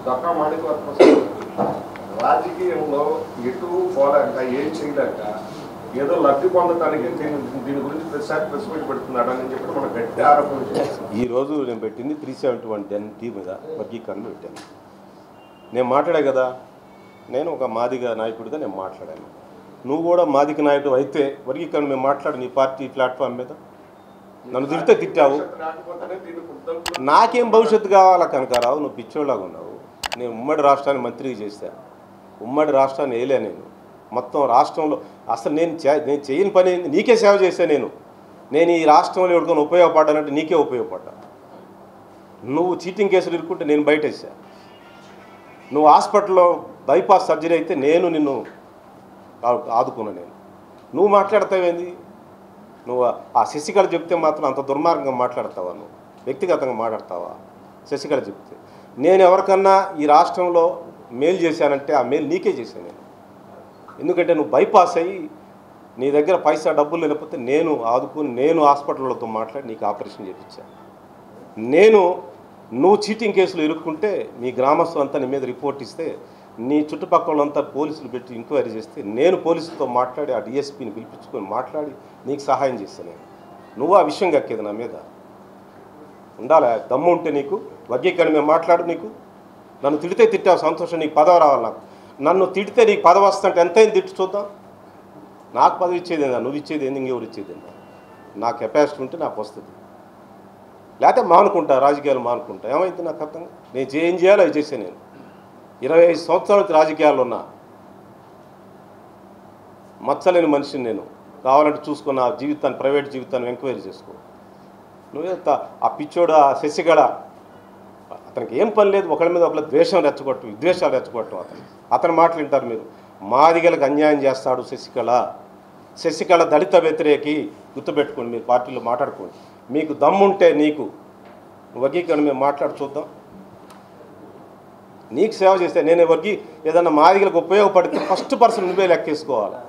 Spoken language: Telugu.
దొక్కా మాణిక్యవరప్రసాద్ రాజకీయంలో ఎటు పోలేక ఏం చేయలేక ఏదో లబ్ధి పొందడానికి దీని గురించి ప్రతిసారి ప్రెస్ మీట్ పెడుతున్నాడు అని చెప్పి మనం గట్టి ఆరోపణ చేస్తాం. ఈరోజు నేను పెట్టింది 371 NT మీద వర్గీకరణ పెట్టాను. నేను మాట్లాడా కదా, నేను ఒక మాదిగ నాయకుడిగా నేను మాట్లాడాను. నువ్వు కూడా మాదిగ నాయకుడు అయితే వర్గీకరణ మేము మాట్లాడు నీ పార్టీ ప్లాట్ఫామ్ మీద. నన్ను తిడితే తిట్టావు, నాకేం భవిష్యత్తు కావాలా కనకారావు? నువ్వు పిచ్చోళ్ళగా ఉన్నావు. నేను ఉమ్మడి రాష్ట్రాన్ని మంత్రిగా చేశాను, ఉమ్మడి రాష్ట్రాన్ని వేయలే నేను. మొత్తం రాష్ట్రంలో అసలు నేను చేయని పని నీకే సేవ చేశాను. నేను ఈ రాష్ట్రంలో ఎవరికైనా ఉపయోగపడ్డానంటే నీకే ఉపయోగపడ్డా. నువ్వు చీటింగ్ కేసులు ఇరుక్కుంటే నేను బయట వేసా. నువ్వు హాస్పిటల్లో బైపాస్ సర్జరీ అయితే నేను నిన్ను ఆదుకున్నా. నువ్వు మాట్లాడతావేంది? నువ్వు ఆ శశికళ చెప్తే మాత్రం అంత దుర్మార్గంగా మాట్లాడతావా? నువ్వు వ్యక్తిగతంగా మాట్లాడతావా? శశికళ చెప్తే నేను ఎవరికన్నా ఈ రాష్ట్రంలో మేలు చేశానంటే ఆ మేలు నీకే చేశాను నేను. ఎందుకంటే నువ్వు బైపాస్ అయ్యి నీ దగ్గర పైసా డబ్బులు లేకపోతే నేను ఆదుకుని నేను హాస్పిటల్తో మాట్లాడి నీకు ఆపరేషన్ చేయించాను. నువ్వు చీటింగ్ కేసులు ఇరుక్కుంటే మీ గ్రామస్తులంతా నీ మీద రిపోర్ట్ ఇస్తే నీ చుట్టుపక్కలంతా పోలీసులు పెట్టి ఎంక్వైరీ చేస్తే నేను పోలీసులతో మాట్లాడి ఆ డిఎస్పీని పిలిపించుకొని మాట్లాడి నీకు సహాయం చేస్తాను. నువ్వు ఆ విషయం కక్కేది నా మీద ఉండాలి. దమ్ము ఉంటే నీకు వర్గీకరణ మేము మాట్లాడు. నీకు నన్ను తిడితే తిట్టావు, సంతోషం, నీకు పదవి రావాలి. నాకు నన్ను తిడితే నీకు పదవి వస్తుంటే ఎంతైనా తిట్టు చూద్దాం. నాకు పదవి ఇచ్చేది ఏందా? నువ్వు ఇచ్చేది ఏంది? ఇంకెవరు ఇచ్చేది ఏందా? నా కెపాసిటీ ఉంటే నాకు వస్తుంది. లేకపోతే మానుకుంటా, రాజకీయాలు మానుకుంటా. ఏమైంది నాకు అర్థంగా? నేను ఏం చేయాలో అది చేశాను. నేను 25 సంవత్సరాల నుంచి రాజకీయాల్లో ఉన్నా. మచ్చలేని మనిషిని నేను. కావాలంటే చూసుకున్న జీవితాన్ని, ప్రైవేట్ జీవితాన్ని ఎంక్వైరీ చేసుకో. నువ్వే ఆ పిచ్చోడు ఆ శశికళ అతనికి ఏం పని లేదు. ఒకళ్ళ మీద ఒకళ్ళ ద్వేషం రెచ్చగొట్టం, విద్వేషాలు రెచ్చగొట్టం. అతను మాట్లాడింటారు మీరు. మాదిగలకు అన్యాయం చేస్తాడు శశికళ దళిత వ్యతిరేకి. గుర్తుపెట్టుకోండి, మీరు పార్టీలో మాట్లాడుకోండి. మీకు దమ్ముంటే నీకు వర్గీకరణ మేము మాట్లాడి చూద్దాం. నీకు సేవ చేస్తే నేను ఏదన్నా మాదిగలకు ఉపయోగపడితే ఫస్ట్ పర్సన్ నువ్వే లెక్కేసుకోవాలి.